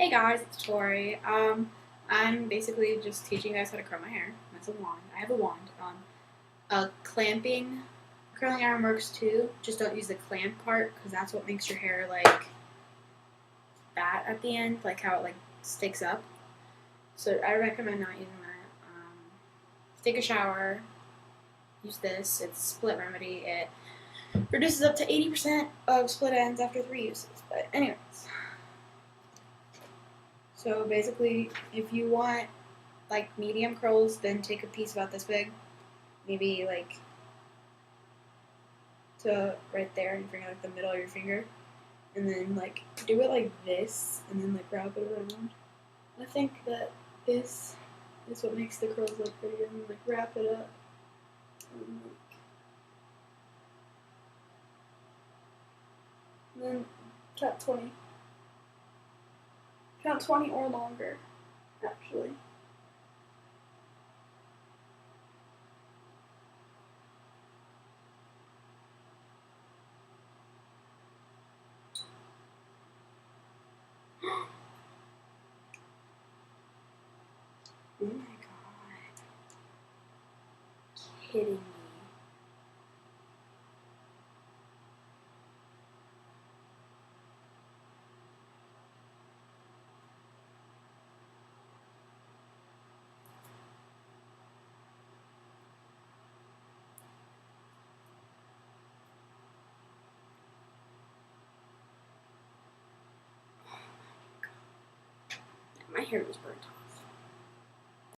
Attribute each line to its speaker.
Speaker 1: Hey guys, it's Tori. I'm basically just teaching you guys how to curl my hair. That's a wand. I have a wand. Clamping curling iron works too. Just don't use the clamp part because that's what makes your hair like fat at the end, like how it like sticks up. So I recommend not using that. Take a shower. Use this. It's split remedy. It reduces up to 80% of split ends after 3 uses. But anyways. So basically, if you want like medium curls, then take a piece about this big, maybe like to right there, and bring like the middle of your finger, and then like do it like this, and then like wrap it around. I think that this is what makes the curls look prettier, and like wrap it up, and then count 20. Count 20 or longer, actually. Oh my god. Kidding me. My hair was burnt off.